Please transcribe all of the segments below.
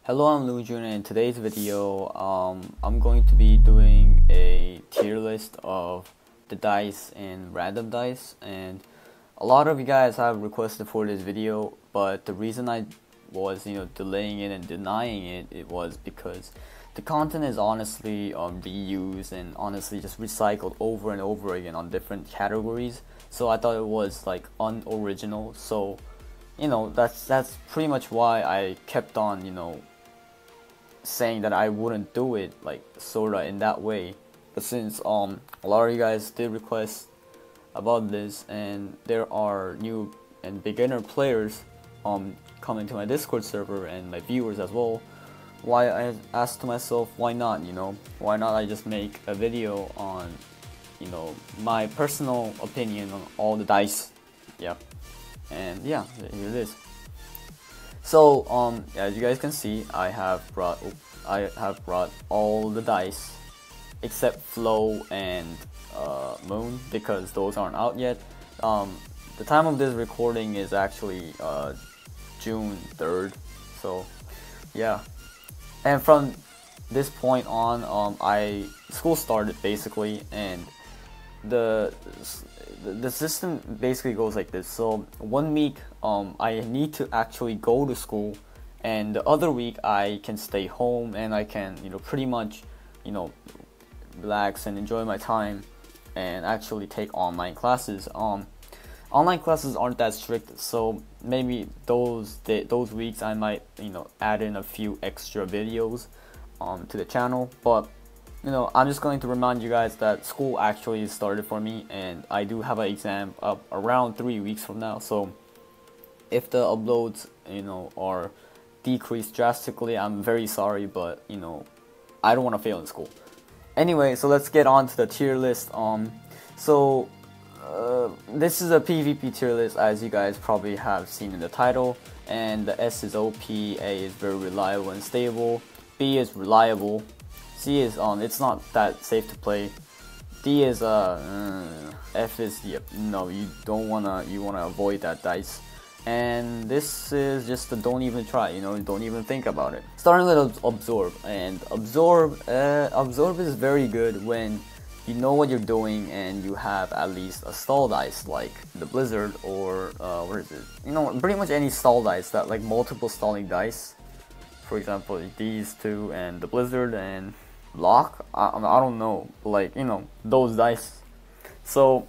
Hello, I'm LuNEJuNE, and in today's video, I'm going to be doing a tier list of the dice in random dice, and a lot of you guys have requested for this video, but the reason I was, delaying it and denying it was because the content is honestly reused and honestly just recycled over and over again on different categories, so I thought it was like unoriginal, so that's pretty much why I kept on, saying that I wouldn't do it like sorta in that way. But since a lot of you guys did request about this, and there are new and beginner players coming to my Discord server and my viewers as well, why I asked to myself, why not, why not I just make a video on my personal opinion on all the dice. And yeah, here it is. So as you guys can see, I have brought all the dice except Flow and Moon, because those aren't out yet. The time of this recording is actually June 3rd, so yeah. And from this point on, school started basically, and the system basically goes like this. So 1 week I need to actually go to school, and the other week I can stay home and I can pretty much relax and enjoy my time and actually take online classes. Online classes aren't that strict, so maybe those weeks I might add in a few extra videos to the channel, but I'm just going to remind you guys that school actually started for me, and I do have an exam up around 3 weeks from now. So if the uploads are decreased drastically, I'm very sorry, but I don't want to fail in school. Anyway, so let's get on to the tier list. This is a PvP tier list, as you guys probably have seen in the title, and the S is OP, A is very reliable and stable, B is reliable, C is it's not that safe to play, D is F is no, you wanna avoid that dice, and this is just a don't even try, don't even think about it. Starting with Absorb, and Absorb is very good when you know what you're doing and you have at least a stall dice like the Blizzard, or what is it? Pretty much any stall dice that like multiple stalling dice. For example, these two and the Blizzard and Lock. I don't know, like those dice. So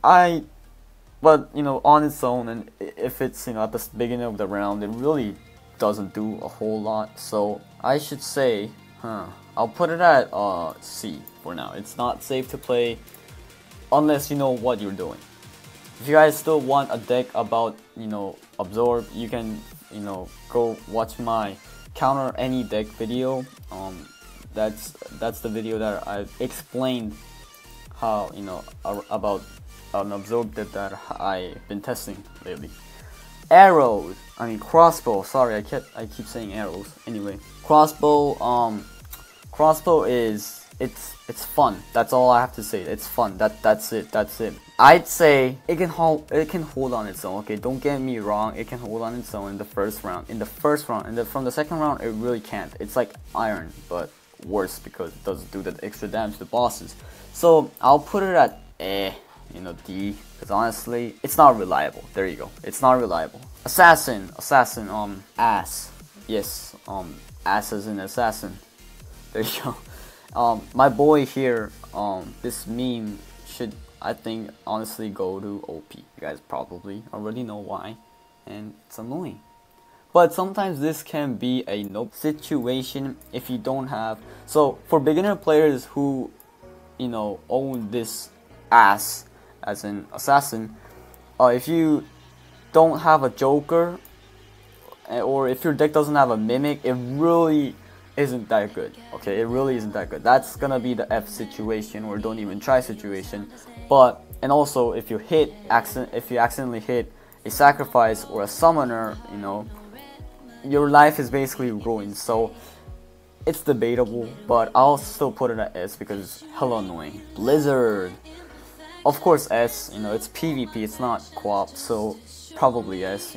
but on its own, and if it's at the beginning of the round, it really doesn't do a whole lot. So I should say, I'll put it at C for now. It's not safe to play unless you know what you're doing. If you guys still want a deck about Absorb, you can go watch my counter any deck video. That's the video that I explained how about an Absorb deck that I've been testing lately. Arrows, crossbow. Sorry, I keep saying arrows. Anyway, crossbow is it's fun. That's all I have to say. It's fun. That's it. I'd say it can hold on its own. Okay, don't get me wrong. It can hold on its own in the first round. From the second round, it really can't. It's like iron, but worse because it doesn't do the extra damage to bosses. So I'll put it at D, because honestly, it's not reliable. There you go. It's not reliable. Assassin, ass. Yes, ass as in assassin. There you go. My boy here, this meme should, I think, honestly go to OP. You guys probably already know why, and it's annoying. But sometimes this can be a nope situation if you don't have. So for beginner players who, own this ass, as in assassin, if you don't have a Joker, or if your deck doesn't have a Mimic, it really isn't that good. Okay, it really isn't that good. That's gonna be the F situation, or don't even try situation. But and also if you accidentally hit a sacrifice or a summoner, your life is basically ruined. So it's debatable, but I'll still put it at S because it's hella annoying. Blizzard, of course S. It's PvP, it's not co-op, so probably S.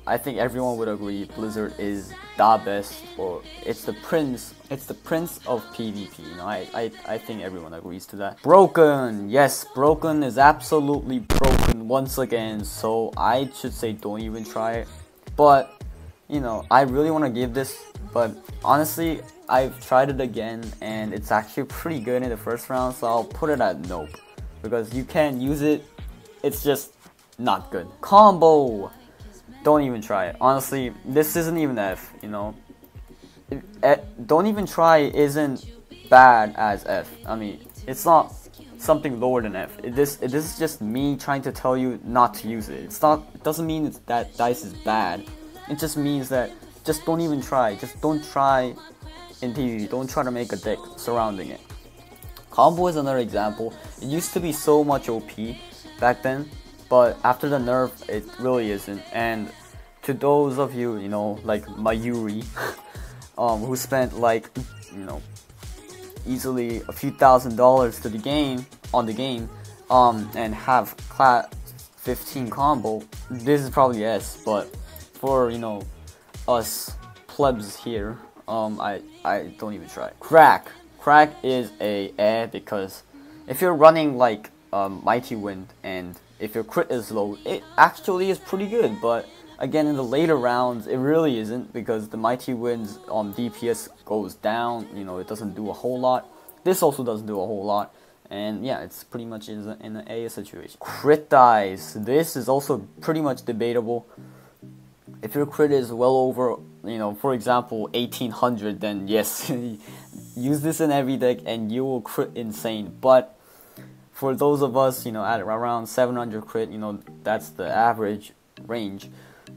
I think everyone would agree Blizzard is the best, or it's the prince of PvP. You know, I think everyone agrees to that. Broken, yes, broken is absolutely broken once again, so I should say don't even try it. But you know, I really want to give this, but honestly, I've tried it again and it's actually pretty good in the first round, so I'll put it at nope, because you can use it, it's just not good. Combo, don't even try it. Honestly, this isn't even F, you know. Don't even try isn't bad as F. I mean, it's not something lower than F. This is just me trying to tell you not to use it. It doesn't mean that dice is bad. It just means that just don't even try. Just don't try in PvP. Don't try to make a deck surrounding it. Combo is another example. It used to be so much OP back then, but after the nerf, it really isn't. And to those of you, you know, like Mayuri, who spent like, you know, easily a few $1,000s to the game and have class 15 combo, this is probably S. But for, you know, us plebs here, I don't even try. Crack is a because if you're running like Mighty Wind and if your crit is low, it actually is pretty good. But again, in the later rounds, it really isn't, because the Mighty Wind's DPS goes down. You know, it doesn't do a whole lot. This also doesn't do a whole lot. And yeah, it's pretty much in an A situation. Crit dice. This is also pretty much debatable. If your crit is well over, you know, for example, 1800, then yes, use this in every deck and you will crit insane. But for those of us, you know, at around 700 crit, you know, that's the average range,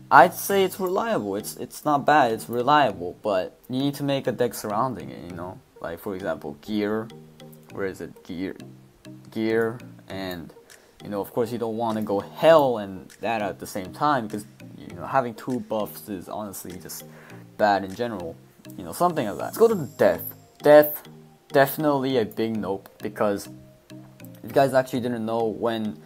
I'd say it's reliable. It's not bad, it's reliable, but you need to make a deck surrounding it, you know. Like, for example, gear. Where is it? Gear, and, you know, of course you don't want to go hell and that at the same time, because, you know, having two buffs is honestly just bad in general. You know, something like that. Let's go to death. Death, definitely a big nope, because if you guys actually didn't know, when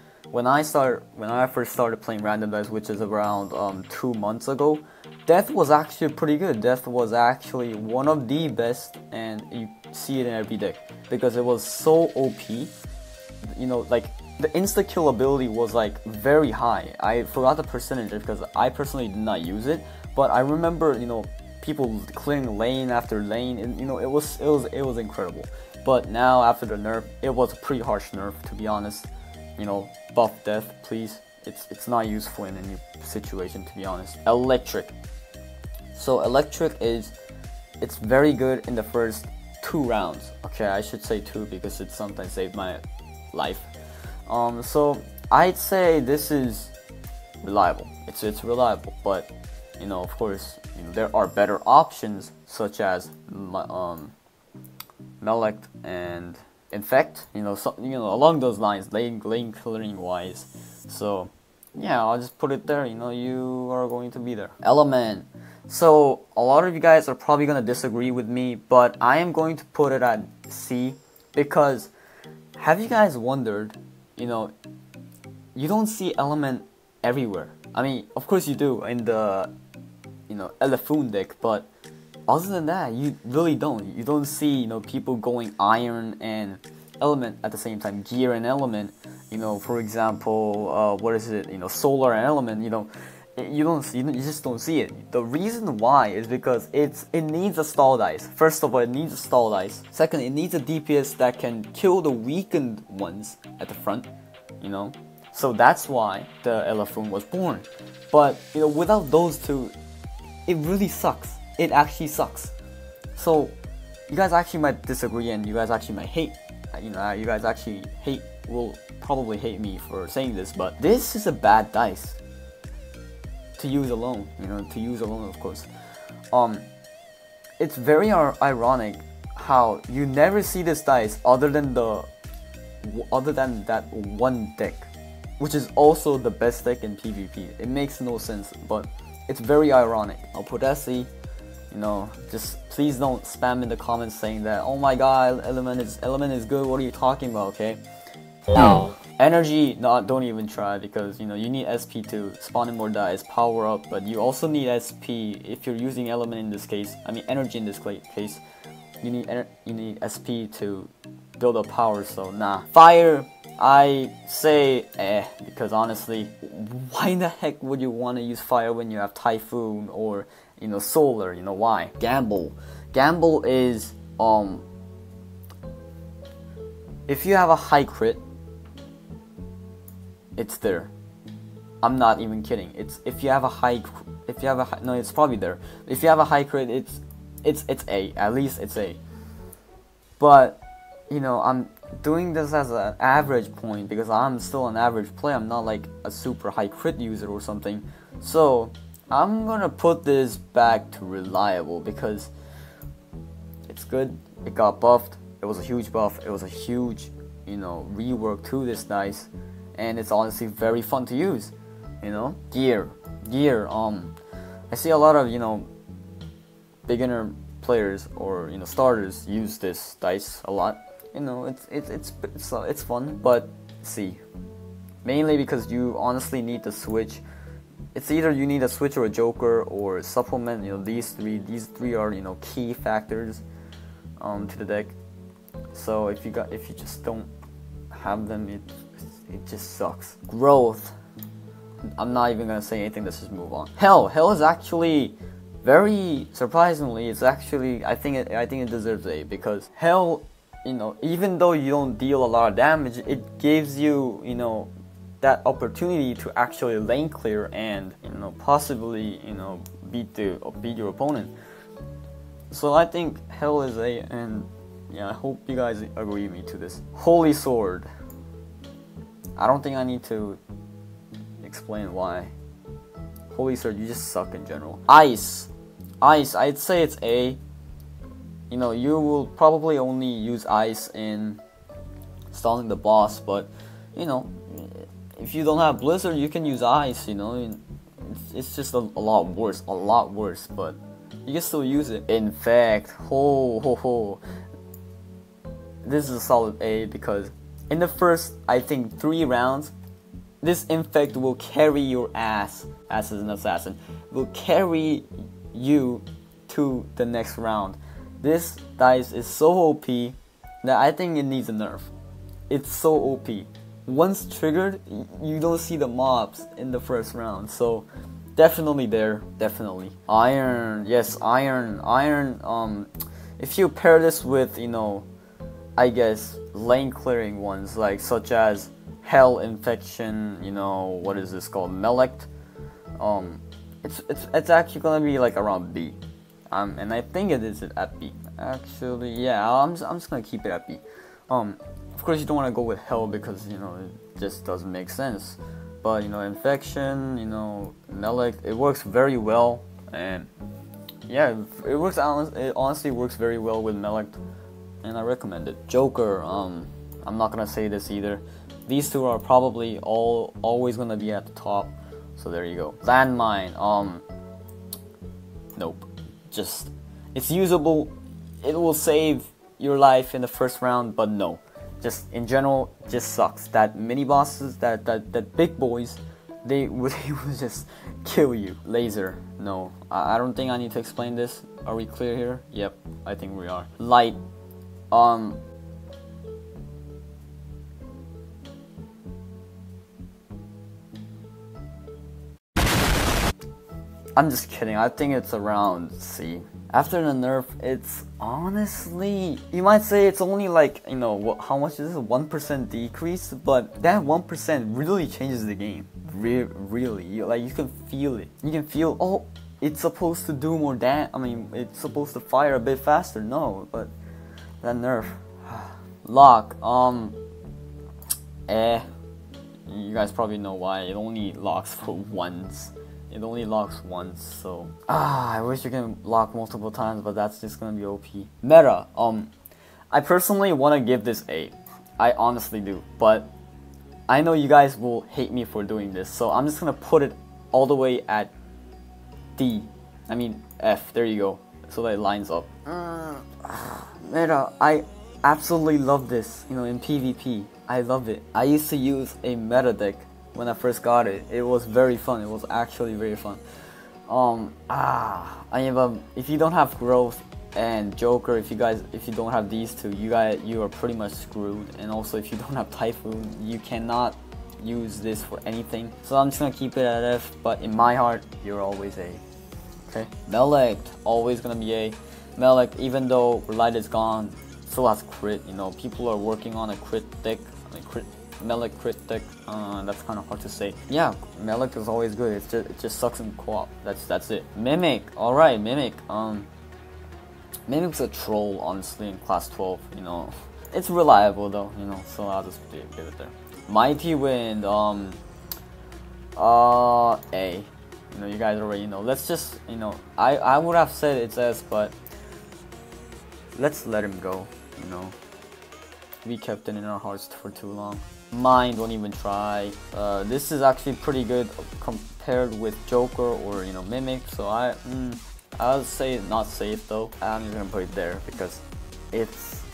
I first started playing random dice, which is around 2 months ago, death was actually pretty good. Death was actually one of the best, and you see it in every deck because it was so OP. You know, like the insta kill ability was like very high. I forgot the percentage because I personally did not use it, but I remember, you know, people clearing lane after lane, and you know, it was incredible. But now after the nerf, it was a pretty harsh nerf, to be honest. You know, buff death, please. It's not useful in any situation, to be honest. Electric. So electric it's very good in the first 2 rounds. Okay, I should say 2 because it sometimes saved my life. So I'd say this is reliable. It's reliable, but you know, of course, you know, there are better options such as Melect and Infect. You know, along those lines, lane clearing wise. So yeah, I'll just put it there. You know, you are going to be there. Element. So a lot of you guys are probably gonna disagree with me, but I am going to put it at C, because have you guys wondered, you know, you don't see element everywhere. I mean, of course you do in the, you know, LuNEJuNE deck, but other than that, you really don't. You don't see, you know, people going iron and element at the same time, gear and element. You know, for example, what is it? You know, solar and element. You know, you just don't see it. The reason why is because it needs a stall dice. First of all, it needs a stall dice. Second, it needs a DPS that can kill the weakened ones at the front. You know, so that's why the LuNEJuNE was born. But you know, without those two, it really sucks. It actually sucks. So you guys actually might disagree, and you guys actually might hate. You know, you guys actually will probably hate me for saying this, but this is a bad dice to use alone. You know, to use alone, of course. It's very ironic how you never see this dice other than that one deck, which is also the best deck in PvP. It makes no sense, but it's very ironic. I'll put SE. You know, just please don't spam in the comments saying that, oh my god, element is good, what are you talking about, okay? No. Energy, no, don't even try, because you know you need SP to spawn in more dice, power up, but you also need SP if you're using element in this case. I mean energy in this case. You need SP to build up power. So nah. Fire, I say because honestly, why in the heck would you want to use fire when you have typhoon or you know solar? You know why? Gamble is if you have a high crit, it's there. I'm not even kidding. It's if you have a high no, it's probably there. If you have a high crit, it's A. At least it's A. But you know, I'm doing this as an average point because I'm still an average player. I'm not like a super high crit user or something. So I'm gonna put this back to reliable because it's good. It got buffed. It was a huge buff. It was a huge, you know, rework to this dice, and it's honestly very fun to use. You know, gear. I see a lot of, you know, beginner players or, you know, starters use this dice a lot. You know, it's fun, but see, mainly because you honestly need to switch. It's either you need a switch or a joker or supplement. You know, these three are, you know, key factors to the deck. So if you just don't have them, it just sucks. Growth. I'm not even gonna say anything. Let's just move on. Hell is actually very surprisingly. It's actually I think it deserves A because Hell, you know, even though you don't deal a lot of damage, it gives you, you know, that opportunity to actually lane clear and, you know, possibly, you know, beat your opponent. So I think Hell is A, and yeah, I hope you guys agree with me to this. Holy Sword. I don't think I need to explain why. Holy Sword, you just suck in general. Ice, I'd say it's A. You know, you will probably only use ice in stalling the boss, but you know, if you don't have Blizzard, you can use ice. You know, it's just a lot worse, but you can still use it. Infect, this is a solid A because in the first, I think, 3 rounds, this Infect will carry your ass as an assassin. Will carry you to the next round. This dice is so OP that I think it needs a nerf. It's so OP. Once triggered, you don't see the mobs in the first round. So definitely there, definitely. Iron, yes, iron. If you pair this with, you know, I guess lane clearing ones like such as Hell, Infection, you know, what is this called, Melect. It's actually gonna be like around B. And I think it is at B. Actually, yeah, I'm just gonna keep it at B. Of course you don't want to go with Hell because, you know, it just doesn't make sense. But, you know, Infection, you know, Melect, it works very well, and yeah, it honestly works very well with Melect, and I recommend it. Joker, I'm not gonna say this either. These two are probably always gonna be at the top. So there you go. Landmine, nope. Just, it's usable. It will save your life in the first round, but no. Just in general, just sucks. That mini bosses, that big boys, they would just kill you. Laser, no. I don't think I need to explain this. Are we clear here? Yep, I think we are. Light, I'm just kidding. I think it's around C. After the nerf, it's honestly, you might say it's only like, you know, how much is this? 1% decrease, but that 1% really changes the game. Really, you can feel it. You can feel, oh, it's supposed to do more damage. I mean, it's supposed to fire a bit faster. No, but that nerf. Lock, you guys probably know why. It only locks for once. It only locks once, so I wish you can lock multiple times, but that's just gonna be OP. Meta, I personally want to give this A. I honestly do, but I know you guys will hate me for doing this, so I'm just gonna put it all the way at D. I mean F. There you go, so that it lines up. Meta, I absolutely love this. You know, in PvP, I love it. I used to use a meta deck when I first got it. It was very fun. It was actually very fun. If you don't have growth and Joker, if you don't have these two, you are pretty much screwed. And also, if you don't have Typhoon, you cannot use this for anything. So I'm just gonna keep it at F. But in my heart, you're always A. Okay. Melect, always gonna be A. Melect, even though Relight is gone, still has crit. You know, people are working on a crit deck. Melect crit deck. That's kind of hard to say. Yeah, Melect is always good. It just sucks in co-op. That's it. Mimic. All right, Mimic. Mimic's a troll, honestly, in class 12. You know, it's reliable though. You know, so I'll just give it there. Mighty Wind. A. You know, you guys already know. Let's just, you know, I would have said it's S, but let's let him go. You know, we kept it in our hearts for too long. Mine, don't even try. This is actually pretty good compared with Joker or, you know, Mimic. So I'll say not safe though. I'm just gonna put it there because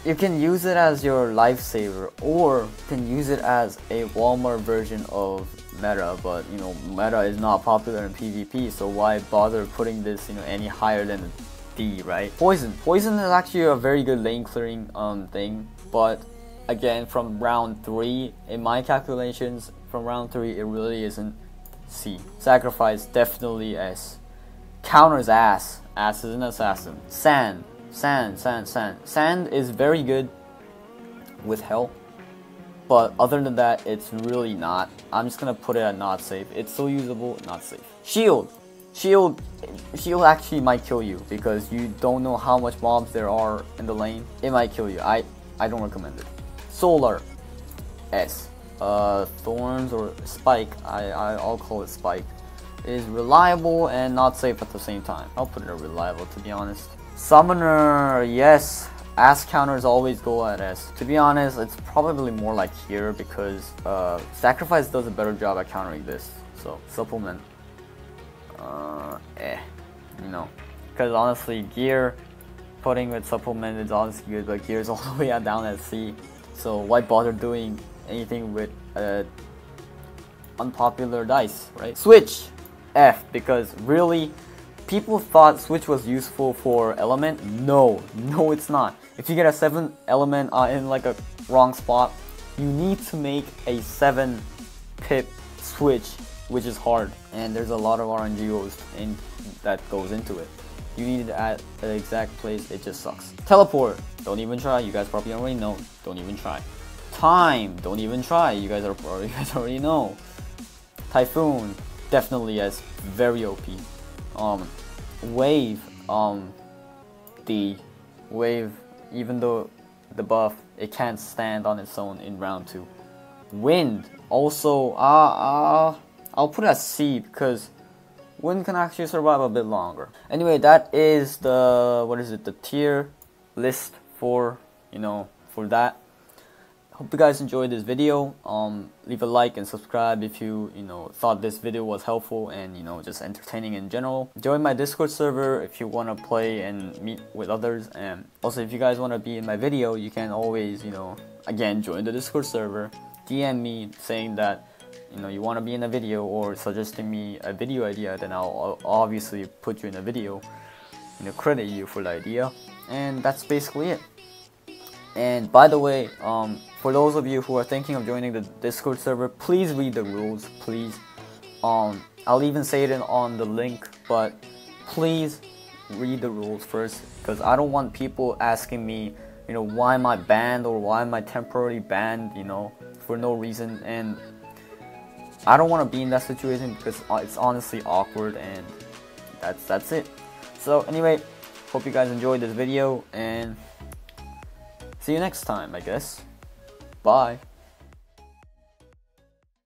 you can use it as your lifesaver, or you can use it as a Walmart version of meta. But you know, meta is not popular in PvP, so why bother putting this, you know, any higher than D, right? Poison is actually a very good lane clearing thing, but again, from round 3, in my calculations, from round 3, it really isn't C. Sacrifice, definitely S. Counters ass. Ass is an assassin. Sand is very good with Hell, but other than that, it's really not. I'm just gonna put it at not safe. It's so usable, not safe. Shield actually might kill you because you don't know how much mobs there are in the lane. It might kill you. I don't recommend it. Solar, S. Thorns or Spike, I'll call it Spike, is reliable and not safe at the same time. I'll put it at reliable, to be honest. Summoner, yes. Ass counters always go at S. To be honest, it's probably more like here because Sacrifice does a better job at countering this. So Supplement, you know, because honestly, Gear putting with Supplement is honestly good, but Gear is all the way down at C. So why bother doing anything with unpopular dice, right? Switch, F, because really, people thought Switch was useful for element. No, it's not. If you get a 7 element in like a wrong spot, you need to make a 7 pip switch, which is hard, and there's a lot of RNG that goes into it. You need it at the exact place. It just sucks. Teleport, don't even try. You guys probably already know. Don't even try. Time, don't even try. You guys already know. Typhoon, definitely yes, very OP. Wave, D. Wave, even though the buff, it can't stand on its own in round 2. Wind, also, I'll put it as C because Wind can actually survive a bit longer. Anyway, that is the tier list for, you know, for that. Hope you guys enjoyed this video. Leave a like and subscribe if you thought this video was helpful and just entertaining in general. Join my Discord server if you want to play and meet with others. And also, if you guys want to be in my video, you can always again join the Discord server. DM me saying that you want to be in a video or suggesting me a video idea. Then I'll obviously put you in a video. Credit you for the idea. And that's basically it. And by the way, for those of you who are thinking of joining the Discord server, please read the rules, please. I'll even say it on the link, but please read the rules first, because I don't want people asking me, why am I banned or why am I temporarily banned, for no reason. And I don't want to be in that situation because it's honestly awkward, and that's it. So anyway, hope you guys enjoyed this video, and see you next time, I guess. Bye.